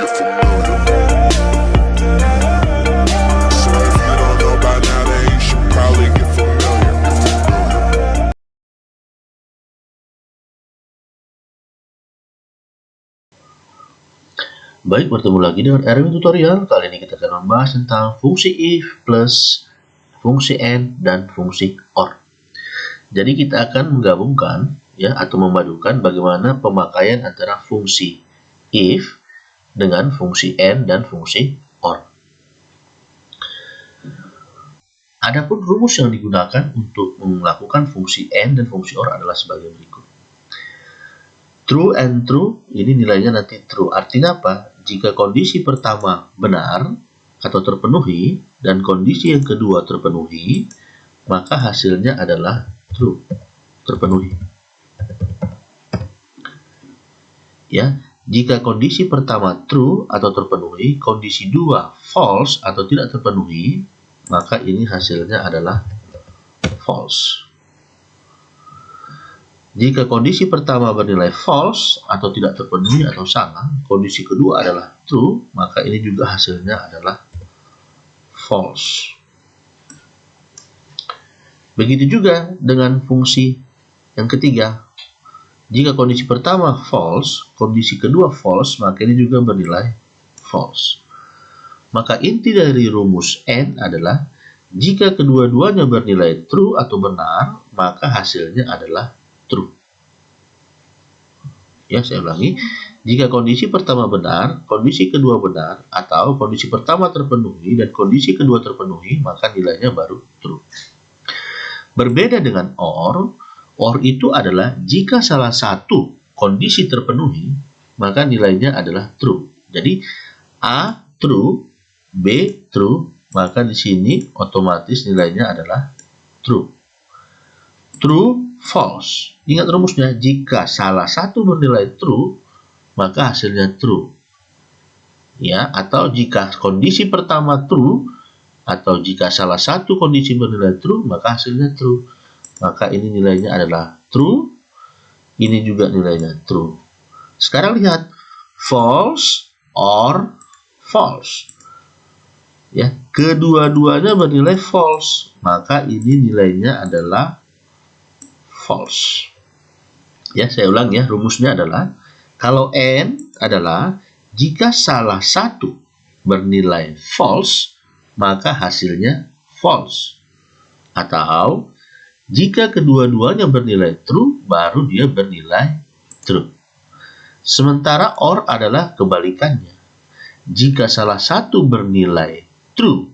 get familiar. So if you don't know by now, then you should probably get familiar. Baik, bertemu lagi dengan Erwin Tutorial. Kali ini kita akan membahas tentang fungsi if plus fungsi and dan fungsi or. Jadi kita akan menggabungkan ya atau memadukan bagaimana pemakaian antara fungsi if dengan fungsi and dan fungsi or. Adapun rumus yang digunakan untuk melakukan fungsi and dan fungsi or adalah sebagai berikut. True and true, ini nilainya nanti true. Artinya apa? Jika kondisi pertama benar atau terpenuhi dan kondisi yang kedua terpenuhi, maka hasilnya adalah true, terpenuhi. Ya, jika kondisi pertama true atau terpenuhi, kondisi dua false atau tidak terpenuhi, maka ini hasilnya adalah false. Jika kondisi pertama bernilai false atau tidak terpenuhi atau salah, kondisi kedua adalah true, maka ini juga hasilnya adalah false. Begitu juga dengan fungsi yang ketiga. Jika kondisi pertama false, kondisi kedua false, maka ini juga bernilai false. Maka inti dari rumus and adalah jika kedua-duanya bernilai true atau benar, maka hasilnya adalah true. Ya, saya ulangi. Jika kondisi pertama benar, kondisi kedua benar, atau kondisi pertama terpenuhi dan kondisi kedua terpenuhi, maka nilainya baru true. Berbeda dengan or itu adalah jika salah satu kondisi terpenuhi, maka nilainya adalah true. Jadi A true, B true, maka di sini otomatis nilainya adalah true. True, false. Ingat rumusnya, jika salah satu bernilai true, maka hasilnya true. Ya, atau jika kondisi pertama true, atau jika salah satu kondisi bernilai true, maka hasilnya true. Maka ini nilainya adalah true, ini juga nilainya true. Sekarang lihat, false or false. Ya, kedua-duanya bernilai false, maka ini nilainya adalah false. Ya, saya ulang ya, rumusnya adalah kalau and adalah jika salah satu bernilai false, maka hasilnya false. Atau jika kedua-duanya bernilai true, baru dia bernilai true. Sementara or adalah kebalikannya. Jika salah satu bernilai true,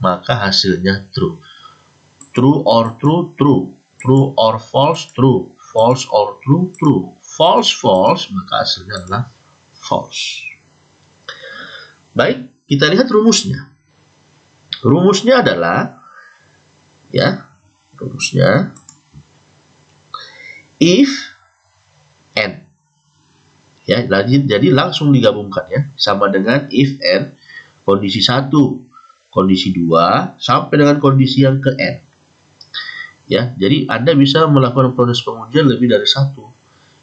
maka hasilnya true. True or true, true. True or false, true. False or true, true. False, false, maka hasilnya adalah false. Baik, kita lihat rumusnya. Rumusnya adalah, ya, rumusnya if and. Ya, jadi langsung digabungkan ya, sama dengan if and kondisi 1, kondisi 2, sampai dengan kondisi yang ke n. Ya, jadi Anda bisa melakukan proses pengujian lebih dari satu.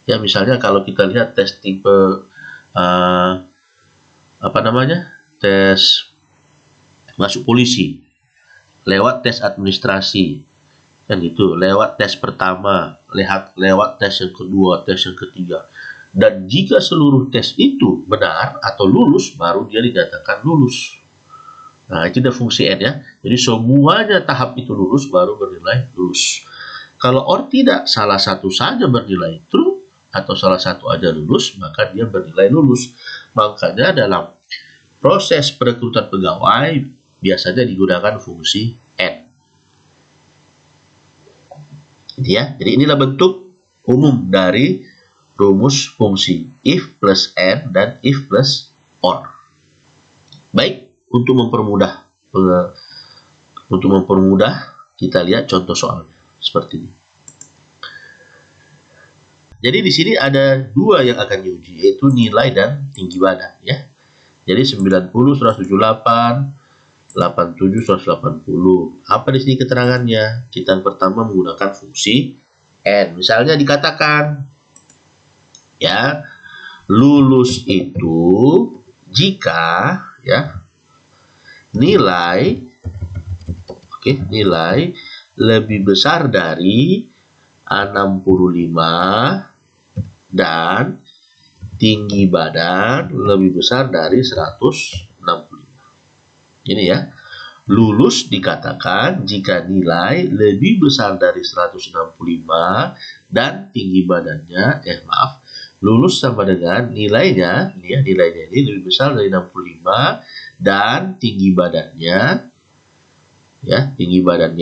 Ya, misalnya kalau kita lihat tes tipe tes masuk polisi, lewat tes administrasi, kan gitu, lewat tes pertama, lewat tes yang kedua, tes yang ketiga. Dan jika seluruh tes itu benar atau lulus, baru dia dinyatakan lulus. Nah, itu udah fungsi and ya. Jadi semuanya tahap itu lulus, baru bernilai lulus. Kalau or tidak, salah satu saja bernilai true, atau salah satu aja lulus, maka dia bernilai lulus. Makanya dalam proses perekrutan pegawai, biasanya digunakan fungsi and. Ya, jadi inilah bentuk umum dari rumus fungsi if plus and dan if plus or. Baik. Untuk mempermudah, kita lihat contoh soalnya seperti ini. Jadi di sini ada dua yang akan diuji, yaitu nilai dan tinggi badan ya. Jadi 90, 178, 87, 180. Apa di sini keterangannya? Kita yang pertama menggunakan fungsi and. Misalnya dikatakan ya, lulus itu jika ya nilai lebih besar dari 65 dan tinggi badan lebih besar dari 165. Ini ya. Lulus dikatakan jika nilai lebih besar dari 165 dan tinggi badannya, lulus sama dengan nilainya ini lebih besar dari 65 dan tinggi badannya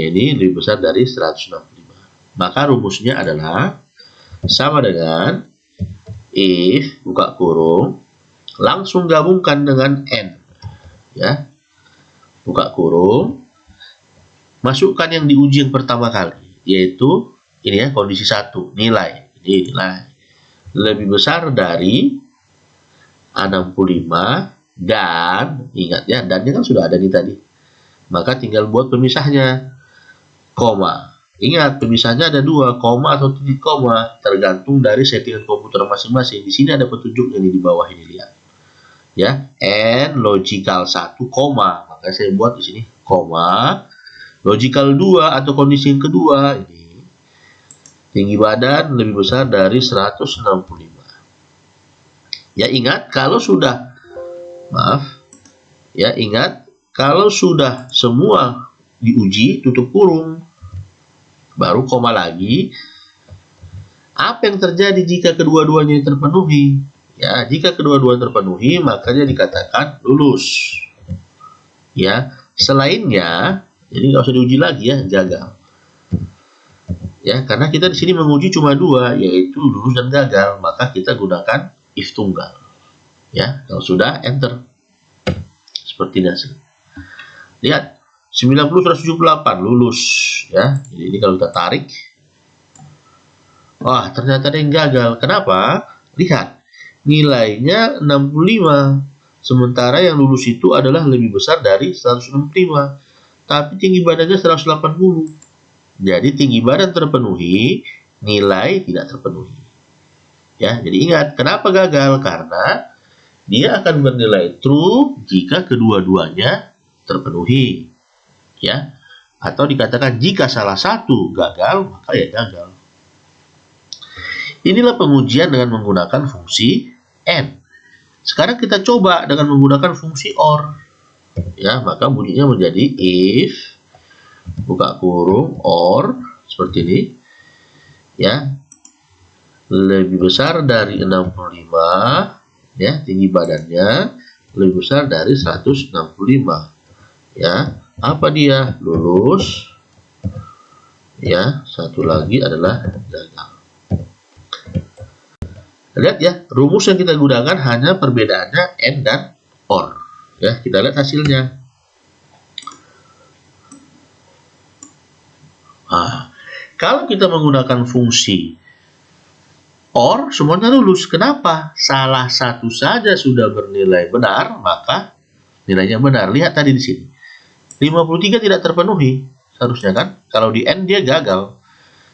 ini lebih besar dari 165. Maka rumusnya adalah sama dengan if buka kurung langsung gabungkan dengan n ya. Buka kurung, masukkan yang diuji yang pertama kali, yaitu ini ya, kondisi 1, nilai lebih besar dari 65 dan, ingat ya, dannya kan sudah ada nih tadi, maka tinggal buat pemisahnya, koma. Ingat, pemisahnya ada 2, koma atau titik koma, tergantung dari settingan komputer masing-masing. Di sini ada petunjuknya nih di bawah ini, lihat. Ya, and logical 1, koma. Maka saya buat di sini koma. Logical 2 atau kondisi yang kedua ini tinggi badan lebih besar dari 165. Ya, ingat kalau sudah kalau sudah semua diuji tutup kurung baru koma lagi. Apa yang terjadi jika kedua-duanya terpenuhi? Ya, jika kedua-duanya terpenuhi, makanya dikatakan lulus. Ya, selainnya, jadi nggak usah diuji lagi ya, gagal. Ya, karena kita di sini menguji cuma 2, yaitu lulus dan gagal, maka kita gunakan if tunggal. Ya, kalau sudah enter. Seperti ini hasil. Lihat, 90/178 lulus. Ya, jadi ini kalau kita tarik, wah ternyata ada yang gagal. Kenapa? Lihat. Nilainya 65, sementara yang lulus itu adalah lebih besar dari 165, tapi tinggi badannya 180. Jadi tinggi badan terpenuhi, nilai tidak terpenuhi. Ya, jadi ingat, kenapa gagal? Karena dia akan bernilai true jika kedua-duanya terpenuhi. Ya, atau dikatakan jika salah satu gagal, maka ya gagal. Inilah pengujian dengan menggunakan fungsi n. Sekarang kita coba dengan menggunakan fungsi or. Ya, maka bunyinya menjadi if buka kurung or seperti ini. Ya. Lebih besar dari 65, ya, tinggi badannya lebih besar dari 165. Ya, apa dia? Lulus. Ya, satu lagi adalah gagal. Lihat ya, rumus yang kita gunakan hanya perbedaannya n dan or. Ya, kita lihat hasilnya. Kalau kita menggunakan fungsi or, semuanya lulus. Kenapa? Salah satu saja sudah bernilai benar, maka nilainya benar. Lihat tadi di sini. 53 tidak terpenuhi, seharusnya kan? Kalau di n dia gagal.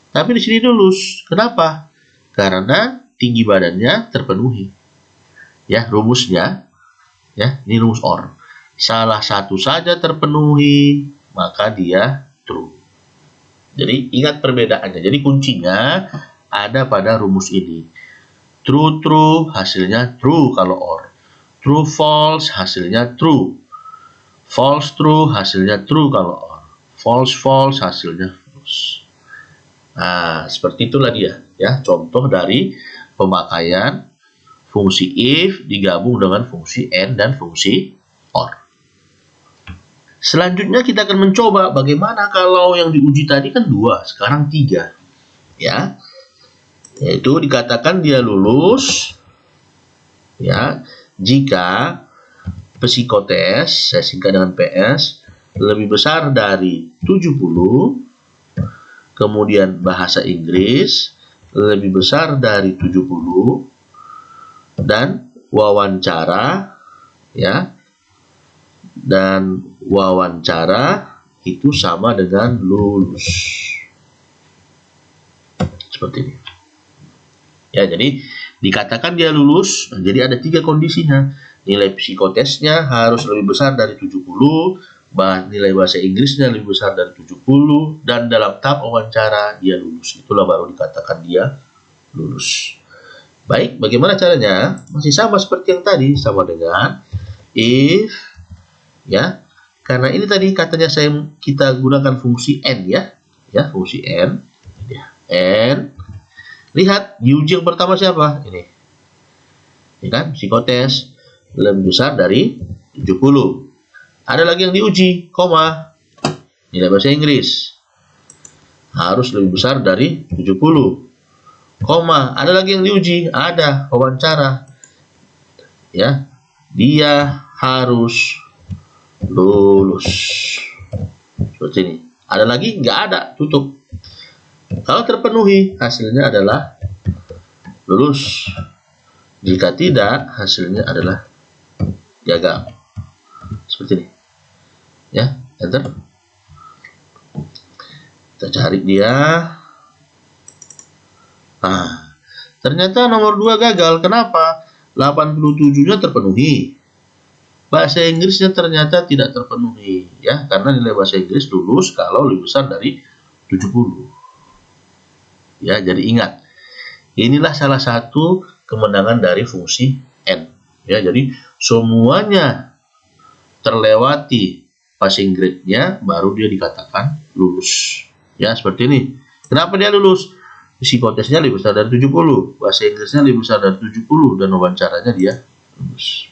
Tapi di sini lulus. Kenapa? Karena tinggi badannya terpenuhi. Ya, rumusnya ya, ini rumus or. Salah satu saja terpenuhi, maka dia true. Jadi ingat perbedaannya. Jadi kuncinya ada pada rumus ini. True true hasilnya true kalau or. True false hasilnya true. False true hasilnya true kalau or. False false hasilnya false. Nah, seperti itulah dia ya, contoh dari pemakaian fungsi if digabung dengan fungsi and dan fungsi or. Selanjutnya kita akan mencoba bagaimana kalau yang diuji tadi kan 2, sekarang 3. Ya. Yaitu dikatakan dia lulus ya jika psikotes, saya singkat dengan PS, lebih besar dari 70, kemudian bahasa Inggris lebih besar dari 70, dan wawancara ya, dan wawancara itu sama dengan lulus. Seperti ini. Ya, jadi dikatakan dia lulus, jadi ada 3 kondisinya. nilai psikotesnya harus lebih besar dari 70, nilai bahasa Inggrisnya lebih besar dari 70, dan dalam tahap wawancara dia lulus. Itulah baru dikatakan dia lulus. Baik, bagaimana caranya? Masih sama seperti yang tadi, sama dengan if, ya. Karena ini tadi katanya kita gunakan fungsi n, ya, fungsi n. N. Lihat di uji yang pertama siapa? Ini, ya kan? Psikotes lebih besar dari 70. Ada lagi yang diuji, koma, nilai bahasa Inggris harus lebih besar dari 70. Koma, ada lagi yang diuji, ada wawancara, ya, dia harus lulus. Seperti ini. Ada lagi? Nggak ada, tutup. Kalau terpenuhi, hasilnya adalah lulus. Jika tidak, hasilnya adalah gagal. Seperti ini. Ya, enter. Kita cari dia. Nah, ternyata nomor 2 gagal. Kenapa? 87-nya terpenuhi. Bahasa Inggrisnya ternyata tidak terpenuhi, ya, karena nilai bahasa Inggris lulus kalau lebih besar dari 70. Ya, jadi ingat. Inilah salah satu kemenangan dari fungsi n. Ya, jadi semuanya terlewati passing grade-nya, baru dia dikatakan lulus. Ya, seperti ini. Kenapa dia lulus? Psikotesnya lebih besar dari 70, bahasa Inggrisnya lebih besar dari 70, dan wawancaranya dia lulus.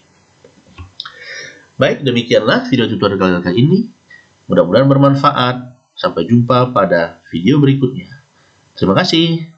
Baik, demikianlah video tutorial kali ini. Mudah-mudahan bermanfaat. Sampai jumpa pada video berikutnya. Terima kasih.